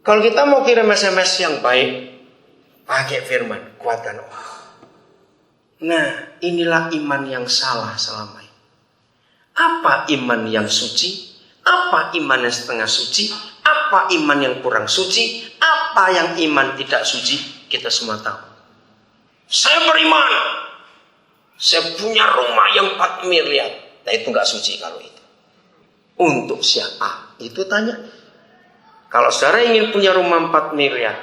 Kalau kita mau kirim SMS yang baik, pakai firman, kuatkan orang. Nah, inilah iman yang salah selama ini. Apa iman yang suci? Apa iman yang setengah suci? Apa iman yang kurang suci? Apa yang iman tidak suci? Kita semua tahu. Saya beriman, saya punya rumah yang 4 miliar. Nah, itu nggak suci kalau itu. Untuk siapa? Itu tanya. Kalau saudara ingin punya rumah 4 miliar,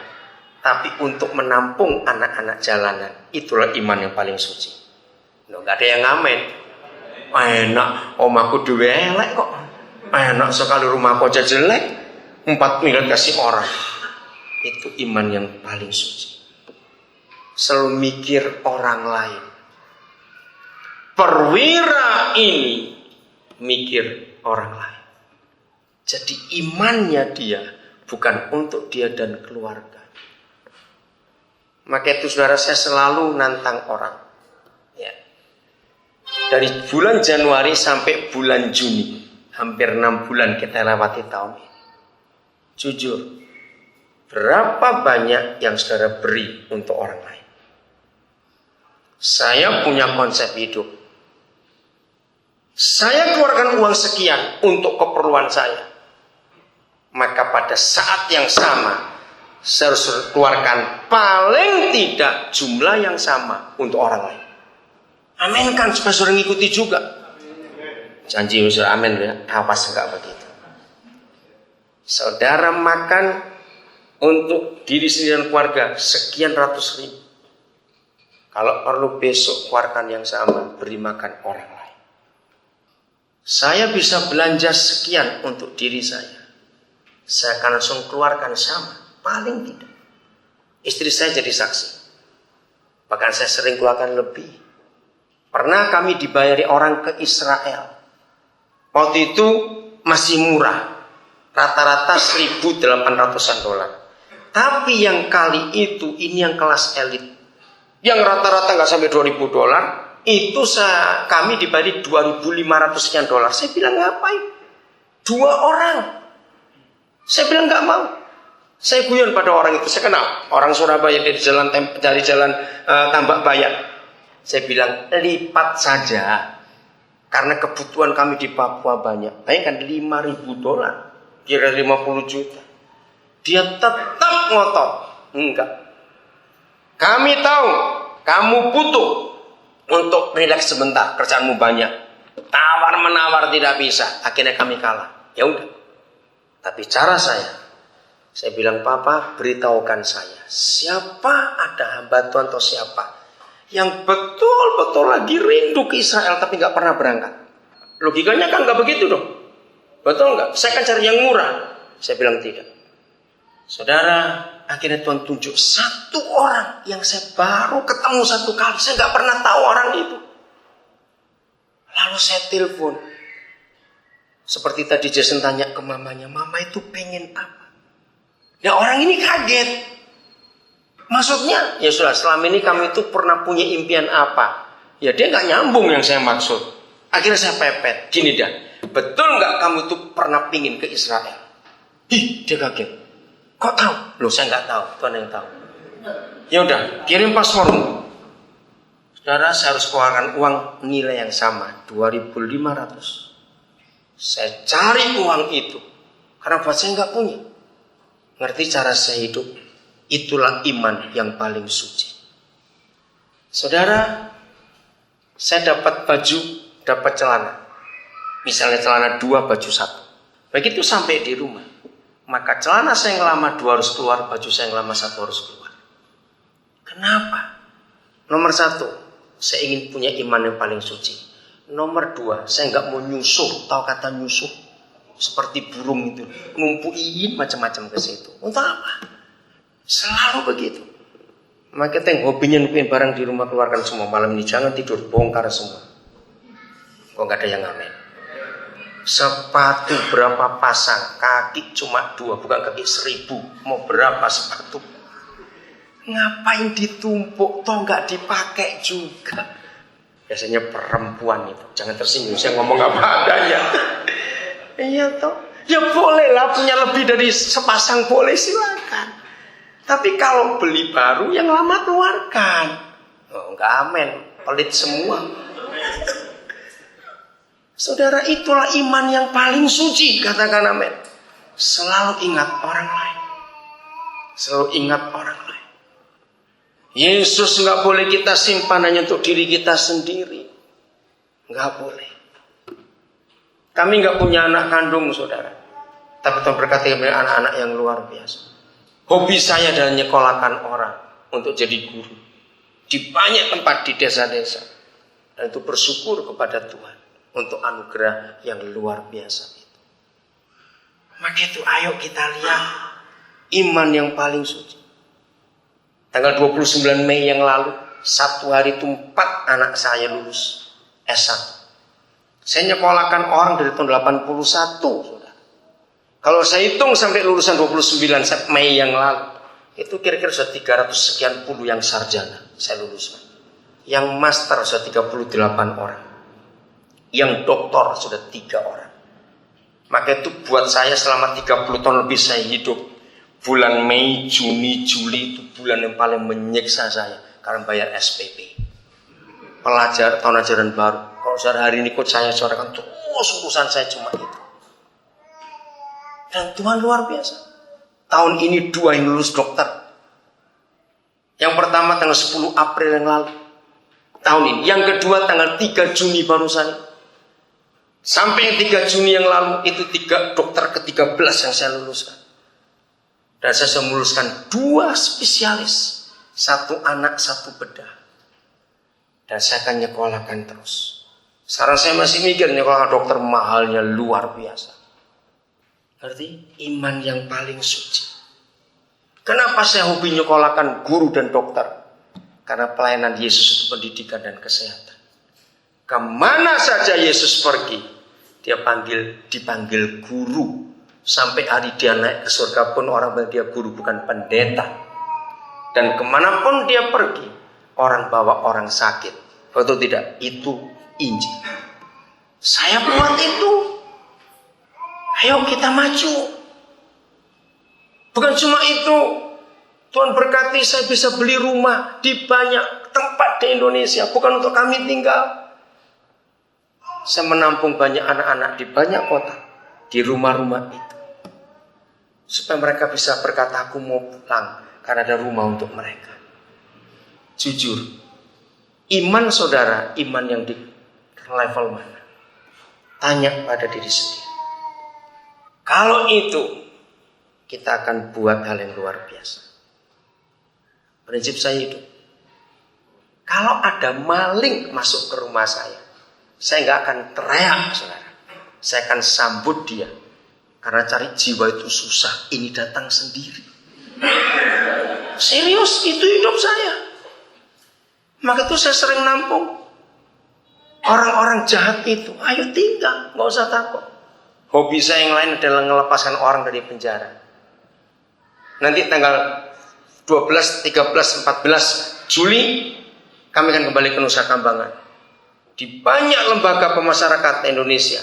tapi untuk menampung anak-anak jalanan, itulah iman yang paling suci. Nggak ada yang ngamen. Enak, omahku duwe elek kok. Enak sekali rumahku aja jelek, 4 miliar kasih orang. Itu iman yang paling suci. Selalu mikir orang lain. Perwira ini mikir orang lain. Jadi imannya dia bukan untuk dia dan keluarga. Maka itu saudara, saya selalu nantang orang. Ya. Dari bulan Januari sampai bulan Juni, hampir 6 bulan kita lewati tahun ini. Jujur, berapa banyak yang saudara beri untuk orang lain? Saya punya konsep hidup. Saya keluarkan uang sekian untuk keperluan saya. Maka pada saat yang sama, saya harus keluarkan paling tidak jumlah yang sama untuk orang lain. Amin kan, supaya saudara ngikuti juga. Janji saudara amin ya, awas enggak begitu. Saudara makan untuk diri sendiri dan keluarga sekian ratus ribu. Kalau perlu besok keluarkan yang sama, beri makan orang lain. Saya bisa belanja sekian untuk diri saya. Saya akan langsung keluarkan sama, paling tidak. Istri saya jadi saksi. Bahkan saya sering keluarkan lebih. Pernah kami dibayari orang ke Israel. Waktu itu masih murah. Rata-rata 1.800-an dolar. Tapi yang kali itu, ini yang kelas elit. Yang rata-rata nggak sampai 2.000 dolar. Itu kami dibayari 2.500 sekian dolar. Saya bilang ngapain? 2 orang. Saya bilang nggak mau. Saya guyon pada orang itu. Saya kenal orang Surabaya dari jalan Tambak Bayan. Saya bilang lipat saja, karena kebutuhan kami di Papua banyak. Bayangkan 5.000 dolar, kira 50 juta. Dia tetap ngotot. Enggak. Kami tahu kamu butuh untuk rileks sebentar, kerjaanmu banyak. Tawar menawar tidak bisa. Akhirnya kami kalah. Ya udah. Tapi cara saya bilang, Papa, beritahukan saya, siapa ada hamba Tuhan atau siapa yang betul-betul lagi rindu ke Israel tapi nggak pernah berangkat. Logikanya kan nggak begitu dong. Betul nggak? Saya kan cari yang murah. Saya bilang tidak. Saudara, akhirnya Tuhan tunjuk 1 orang yang saya baru ketemu 1 kali. Saya nggak pernah tahu orang itu. Lalu saya telepon. Seperti tadi Jason tanya ke mamanya, Mama itu pengen apa? Nah, orang ini kaget. Maksudnya, ya sudah, selama ini kami itu pernah punya impian apa? Ya dia nggak nyambung yang saya maksud. Akhirnya saya pepet. Gini dah, betul nggak kamu itu pernah pingin ke Israel? Dia kaget. Kok tahu? Loh, saya nggak tahu. Tuhan yang tahu. Ya udah, kirim paspormu. Saudara, saya harus keluarkan uang nilai yang sama, 2.500. Saya cari uang itu karena buat saya nggak punya. Ngerti cara saya hidup? Itulah iman yang paling suci. Saudara, saya dapat baju, dapat celana. Misalnya celana 2, baju 1. Begitu sampai di rumah, maka celana saya yang lama 2 harus keluar, baju saya yang lama 1 harus keluar. Kenapa? Nomor 1, saya ingin punya iman yang paling suci. Nomor 2, saya nggak mau nyusuh. Tahu kata nyusuh? Seperti burung itu, ngumpuin macam-macam ke situ. Untuk apa? Selalu begitu. Maka kita yang hobinya numpin barang di rumah, keluarkan semua. Malam ini jangan tidur, bongkar semua. Kok nggak ada yang ngamen? Sepatu berapa pasang? Kaki cuma 2, bukan kaki 1.000. Mau berapa sepatu? Ngapain ditumpuk? Toh nggak dipakai juga. Biasanya perempuan itu. Jangan tersinggung, saya ngomong apa adanya. Iya toh. Ya bolehlah punya lebih dari sepasang, boleh, silakan. Tapi kalau beli baru yang lama keluarkan. Oh, enggak, amen, pelit semua. Saudara, itulah iman yang paling suci, katakan amen. Selalu ingat orang lain. Selalu ingat orang lain. Yesus enggak boleh kita simpan hanya untuk diri kita sendiri. Enggak boleh. Kami enggak punya anak kandung, saudara. Tapi Tuhan berkati kami anak-anak yang luar biasa. Hobi saya adalah nyekolahkan orang untuk jadi guru. Di banyak tempat di desa-desa. Dan itu bersyukur kepada Tuhan untuk anugerah yang luar biasa itu. Maka itu ayo kita lihat iman yang paling suci. Tanggal 29 Mei yang lalu, satu hari itu 4 anak saya lulus S1. Saya nyekolahkan orang dari tahun 81. Kalau saya hitung sampai lulusan 29 Mei yang lalu, itu kira-kira sudah 300 sekian puluh yang sarjana saya luluskan. Yang master sudah 38 orang. Yang doktor sudah 3 orang. Maka itu buat saya selama 30 tahun lebih saya hidup. Bulan Mei, Juni, Juli itu bulan yang paling menyiksa saya karena bayar SPP. Pelajar tahun ajaran baru. Kalau saudara hari ini ikut saya, saudara kan terus urusan saya cuma itu. Dan Tuhan luar biasa. Tahun ini 2 yang lulus dokter. Yang pertama tanggal 10 April yang lalu. Tahun ini. Yang kedua tanggal 3 Juni barusan. Sampai yang 3 Juni yang lalu itu 3 dokter ke-13 yang saya luluskan. Dan saya sudah meluluskan 2 spesialis. 1 anak, 1 bedah. Dan saya akan nyekolahkan terus. Sekarang saya masih mikir nyekolahkan dokter mahalnya luar biasa. Berarti iman yang paling suci. Kenapa saya hobi nyekolahkan guru dan dokter? Karena pelayanan Yesus itu pendidikan dan kesehatan. Kemana saja Yesus pergi, dipanggil guru. Sampai hari dia naik ke surga pun orang bilang dia guru, bukan pendeta. Dan kemanapun dia pergi, orang bawa orang sakit. Betul tidak? Itu Injil. Saya buat itu. Ayo kita maju. Bukan cuma itu. Tuhan berkati saya bisa beli rumah di banyak tempat di Indonesia. Bukan untuk kami tinggal. Saya menampung banyak anak-anak di banyak kota. Di rumah-rumah itu. Supaya mereka bisa berkata, aku mau pulang. Karena ada rumah untuk mereka. Jujur. Iman saudara, iman yang di level mana? Tanya pada diri sendiri. Kalau itu, kita akan buat hal yang luar biasa. Prinsip saya itu, kalau ada maling masuk ke rumah saya nggak akan teriak, saudara. Saya akan sambut dia. Karena cari jiwa itu susah. Ini datang sendiri. Serius, itu hidup saya. Maka itu saya sering nampung orang-orang jahat itu. Ayo tinggal, nggak usah takut. Hobi saya yang lain adalah melepaskan orang dari penjara. Nanti tanggal 12, 13, 14 Juli kami akan kembali ke Nusa Kambangan. Di banyak lembaga pemasyarakatan Indonesia,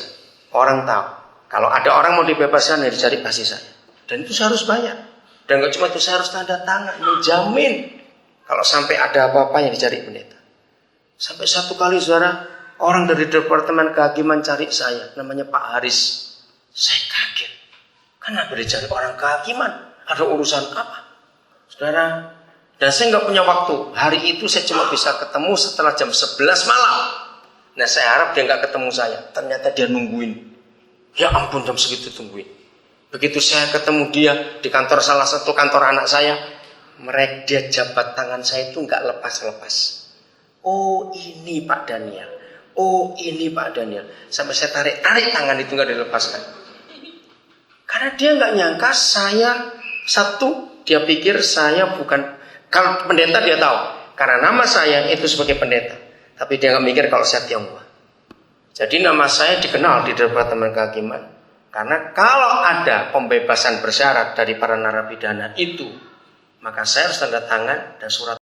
orang tahu kalau ada orang mau dibebaskan ya dicari kasih saya. Dan itu saya harus bayar. Dan gak cuma itu, saya harus tanda tangan menjamin kalau sampai ada apa-apa yang dicari pendeta. Sampai satu kali saudara, orang dari Departemen Kehakiman cari saya, namanya Pak Haris. Saya kaget. Kenapa dicari orang kehakiman? Ada urusan apa? Saudara, dan saya nggak punya waktu. Hari itu saya cuma bisa ketemu setelah jam 11 malam. Nah saya harap dia nggak ketemu saya. Ternyata dia nungguin. Ya ampun, jam segitu tungguin. Begitu saya ketemu dia di kantor salah satu kantor anak saya, dia jabat tangan saya itu nggak lepas-lepas. Oh ini Pak Daniel. Oh ini Pak Daniel. Sampai saya tarik tangan itu nggak dilepaskan. Karena dia nggak nyangka saya dia pikir saya bukan, kalau pendeta dia tahu, karena nama saya itu sebagai pendeta, tapi dia nggak mikir kalau saya Tionghoa. Jadi nama saya dikenal di Departemen Kehakiman, karena kalau ada pembebasan bersyarat dari para narapidana itu, maka saya harus tanda tangan dan surat